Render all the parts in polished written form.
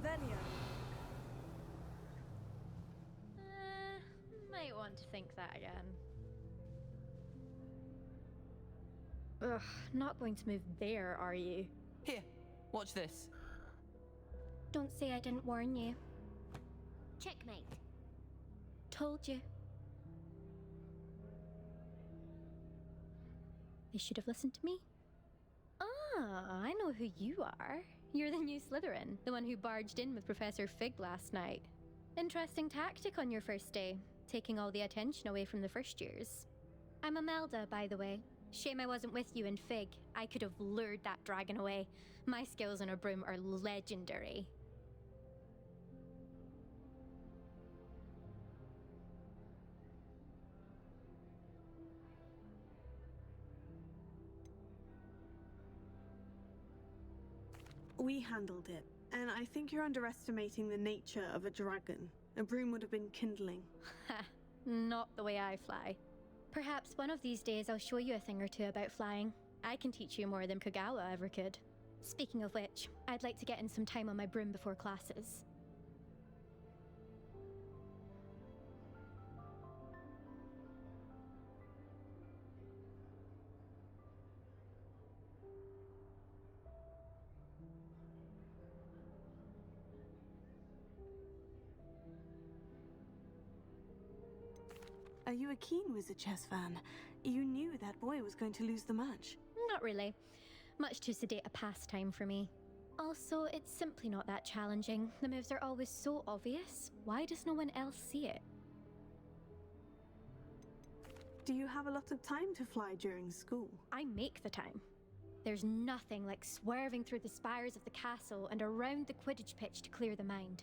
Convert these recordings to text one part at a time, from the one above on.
Venio. Might want to think that again. Ugh, not going to move there, are you? Here, watch this. Don't say I didn't warn you. Checkmate. Told you. They should have listened to me. Ah, I know who you are. You're the new Slytherin, the one who barged in with Professor Fig last night. Interesting tactic on your first day, taking all the attention away from the first years. I'm Imelda, by the way. Shame I wasn't with you in Fig. I could have lured that dragon away. My skills on a broom are legendary. We handled it, and I think you're underestimating the nature of a dragon. A broom would have been kindling. Ha, not the way I fly. Perhaps one of these days I'll show you a thing or two about flying. I can teach you more than Kagawa ever could. Speaking of which, I'd like to get in some time on my broom before classes. Are you a keen Wizard Chess fan? You knew that boy was going to lose the match. Not really. Much too sedate a pastime for me. Also, it's simply not that challenging. The moves are always so obvious. Why does no one else see it? Do you have a lot of time to fly during school? I make the time. There's nothing like swerving through the spires of the castle and around the Quidditch pitch to clear the mind.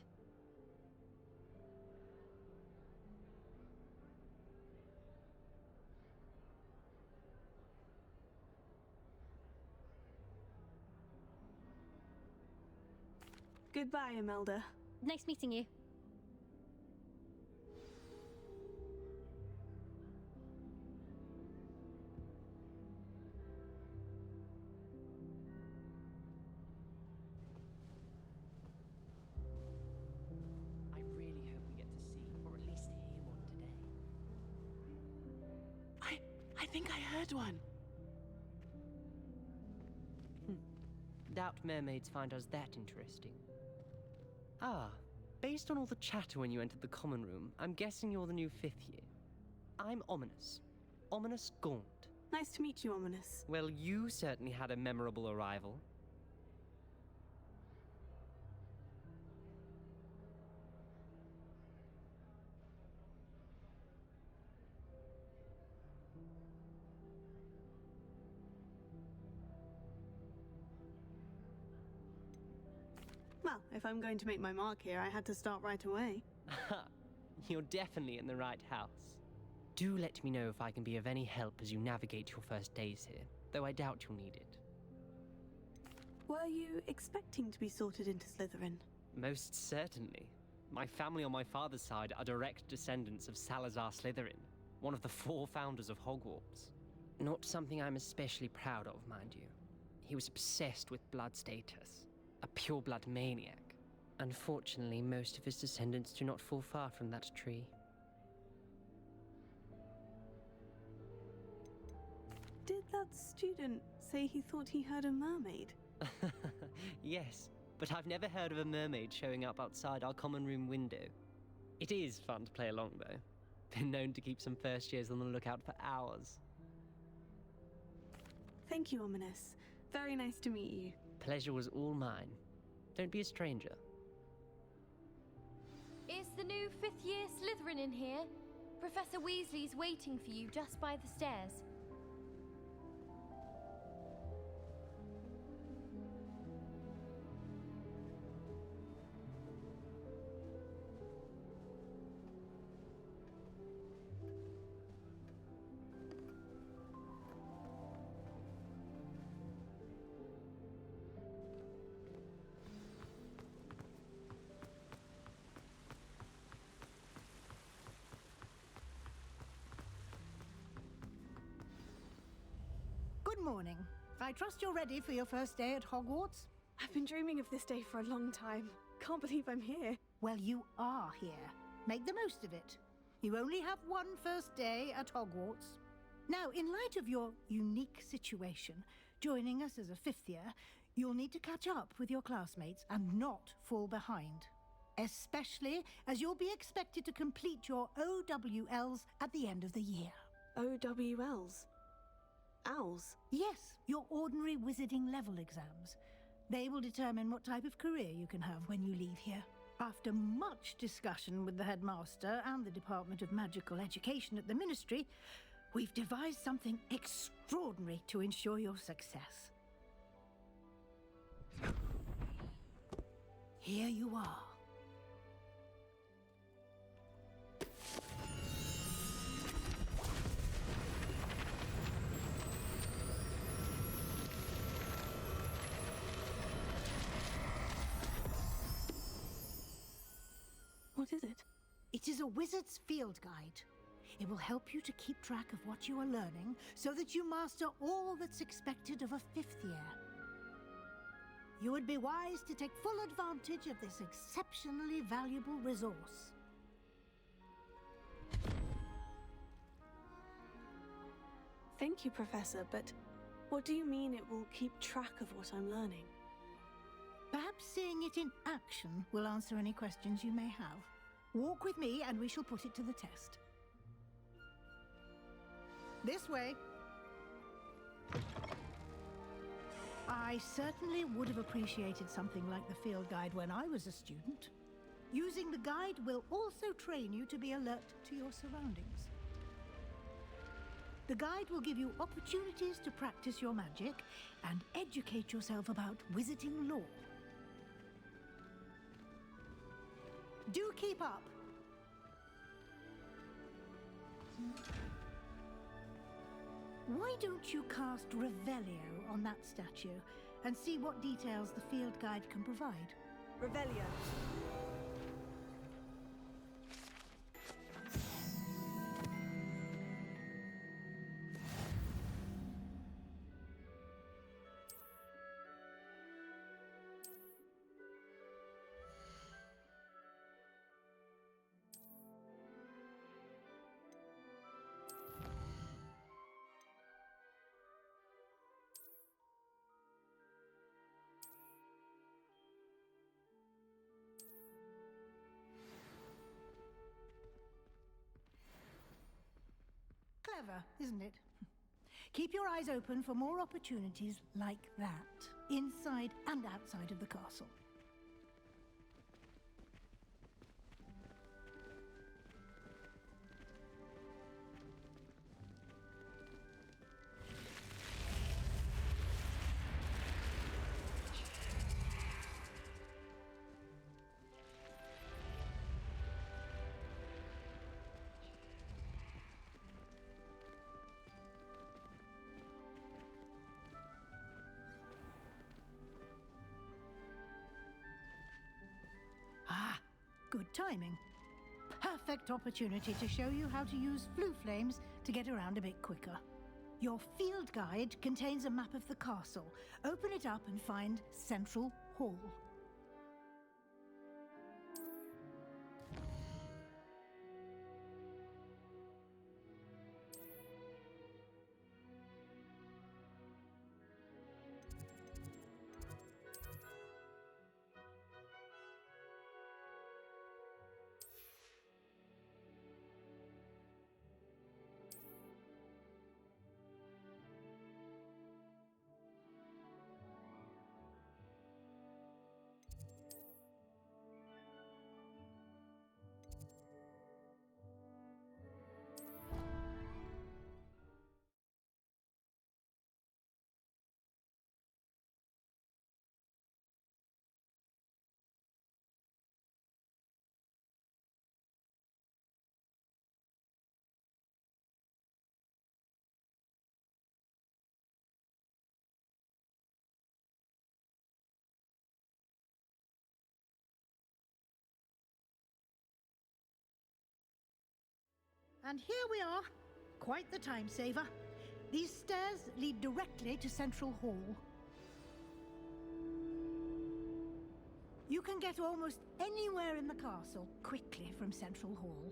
Goodbye, Imelda. Nice meeting you. I really hope we get to see, or at least hear one today. I think I heard one. Doubt mermaids find us that interesting. Ah, based on all the chatter when you entered the common room, I'm guessing you're the new 5th year. I'm Ominous. Ominous Gaunt. Nice to meet you, Ominous. Well, you certainly had a memorable arrival. Well, if I'm going to make my mark here, I had to start right away. You're definitely in the right house. Do let me know if I can be of any help as you navigate your first days here, though I doubt you'll need it. Were you expecting to be sorted into Slytherin? Most certainly. My family on my father's side are direct descendants of Salazar Slytherin, one of the 4 founders of Hogwarts. Not something I'm especially proud of, mind you. He was obsessed with blood status, a pure-blood maniac. Unfortunately, most of his descendants do not fall far from that tree. Did that student say he thought he heard a mermaid? Yes, but I've never heard of a mermaid showing up outside our common room window. It is fun to play along, though. Been known to keep some first years on the lookout for hours. Thank you, Ominous. Very nice to meet you. Pleasure was all mine. Don't be a stranger. Is the new 5th year Slytherin in here? Professor Weasley's waiting for you just by the stairs. Good morning. I trust you're ready for your first day at Hogwarts? I've been dreaming of this day for a long time. can't believe I'm here. Well, you are here. Make the most of it. You only have one first day at Hogwarts. Now, in light of your unique situation, joining us as a fifth year, you'll need to catch up with your classmates and not fall behind. Especially as you'll be expected to complete your OWLs at the end of the year. OWLs? Owls? Yes, your ordinary wizarding level exams. They will determine what type of career you can have when you leave here. After much discussion with the headmaster and the Department of Magical Education at the Ministry, we've devised something extraordinary to ensure your success. Here you are. What is it? It is a wizard's field guide. It will help you to keep track of what you are learning so that you master all that's expected of a fifth year. You would be wise to take full advantage of this exceptionally valuable resource. Thank you, Professor, but what do you mean it will keep track of what I'm learning? Perhaps seeing it in action will answer any questions you may have. Walk with me and we shall put it to the test. This way. I certainly would have appreciated something like the field guide when I was a student. Using the guide will also train you to be alert to your surroundings. The guide will give you opportunities to practice your magic and educate yourself about wizarding lore. Do keep up. Why don't you cast Revelio on that statue and see what details the field guide can provide? Revelio. Clever, isn't it? Keep your eyes open for more opportunities like that, inside and outside of the castle. Good timing. Perfect opportunity to show you how to use flue flames to get around a bit quicker. Your field guide contains a map of the castle. Open it up and find Central Hall. And here we are. Quite the time saver. These stairs lead directly to Central Hall. You can get almost anywhere in the castle quickly from Central Hall.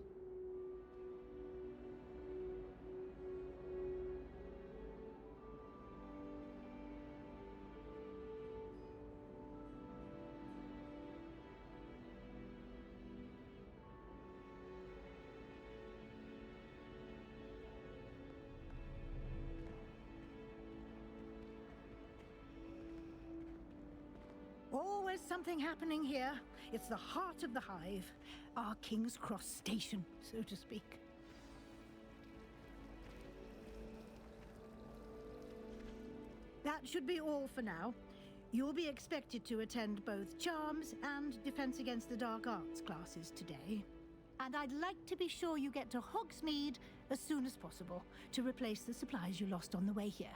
Always something happening here. It's the heart of the hive. Our King's Cross station, so to speak. That should be all for now. You'll be expected to attend both Charms and Defense Against the Dark Arts classes today. And I'd like to be sure you get to Hogsmeade as soon as possible to replace the supplies you lost on the way here.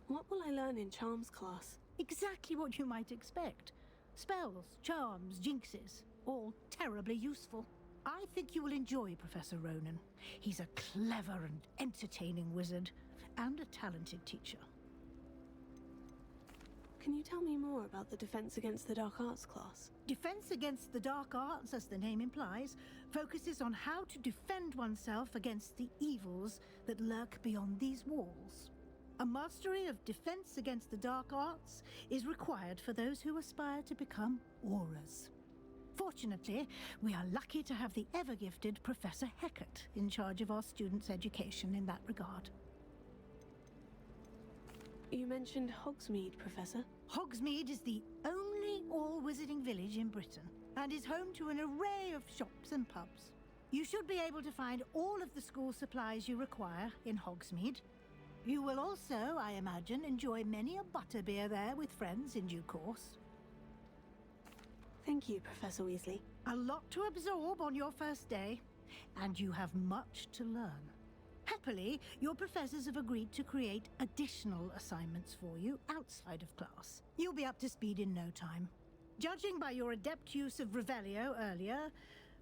What will I learn in Charms class? Exactly what you might expect. Spells, charms, jinxes, all terribly useful. I think you will enjoy Professor Ronan. He's a clever and entertaining wizard, and a talented teacher. Can you tell me more about the Defense Against the Dark Arts class? Defense Against the Dark Arts, as the name implies, focuses on how to defend oneself against the evils that lurk beyond these walls. A mastery of Defense Against the Dark Arts is required for those who aspire to become Aurors. Fortunately, we are lucky to have the ever-gifted Professor Hecat in charge of our students' education in that regard. You mentioned Hogsmeade, Professor. Hogsmeade is the only all-wizarding village in Britain and is home to an array of shops and pubs. You should be able to find all of the school supplies you require in Hogsmeade. You will also, I imagine, enjoy many a butterbeer there with friends in due course. Thank you, Professor Weasley. A lot to absorb on your first day, and you have much to learn. Happily, your professors have agreed to create additional assignments for you outside of class. You'll be up to speed in no time. Judging by your adept use of Revelio earlier,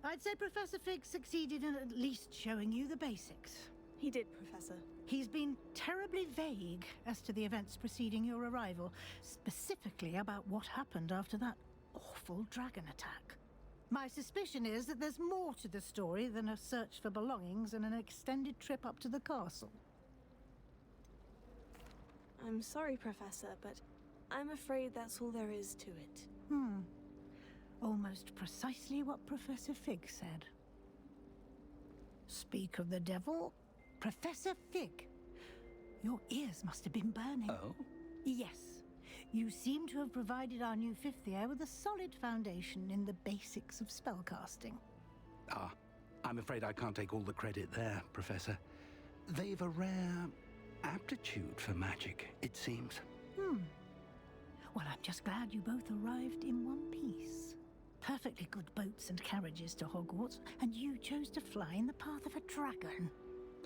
I'd say Professor Fig succeeded in at least showing you the basics. He did, Professor. He's been terribly vague as to the events preceding your arrival, specifically about what happened after that awful dragon attack. My suspicion is that there's more to the story than a search for belongings and an extended trip up to the castle. I'm sorry, Professor, but I'm afraid that's all there is to it. Almost precisely what Professor Fig said. Speak of the devil, Professor Fig. Your ears must have been burning. Oh? Yes. You seem to have provided our new fifth year with a solid foundation in the basics of spellcasting. Ah, I'm afraid I can't take all the credit there, Professor. They've a rare aptitude for magic, it seems. Well, I'm just glad you both arrived in one piece. Perfectly good boats and carriages to Hogwarts, and you chose to fly in the path of a dragon.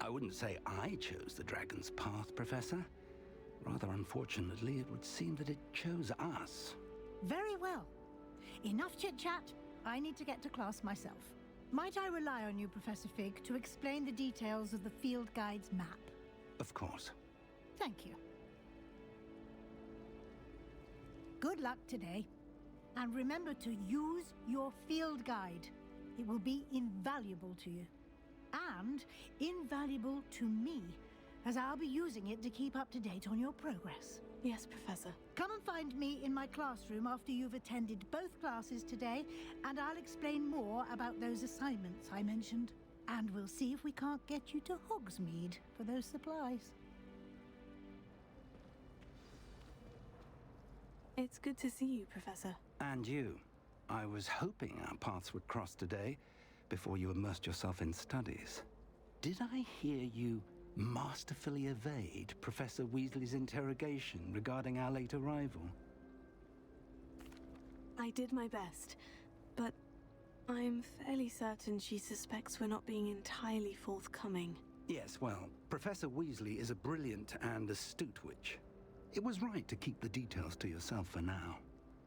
I wouldn't say I chose the dragon's path, Professor. Rather unfortunately, it would seem that it chose us. Very well. Enough chit-chat. I need to get to class myself. Might I rely on you, Professor Fig, to explain the details of the field guide's map? Of course. Thank you. Good luck today. And remember to use your field guide. It will be invaluable to you. And invaluable to me, as I'll be using it to keep up to date on your progress. Yes, Professor. Come and find me in my classroom after you've attended both classes today, and I'll explain more about those assignments I mentioned. And we'll see if we can't get you to Hogsmeade for those supplies. It's good to see you, Professor. And you. I was hoping our paths would cross today, before you immersed yourself in studies. Did I hear you masterfully evade Professor Weasley's interrogation regarding our late arrival? I did my best, but I'm fairly certain she suspects we're not being entirely forthcoming. Yes, well, Professor Weasley is a brilliant and astute witch. It was right to keep the details to yourself for now.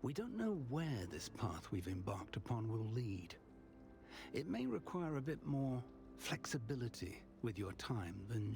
We don't know where this path we've embarked upon will lead. It may require a bit more flexibility with your time than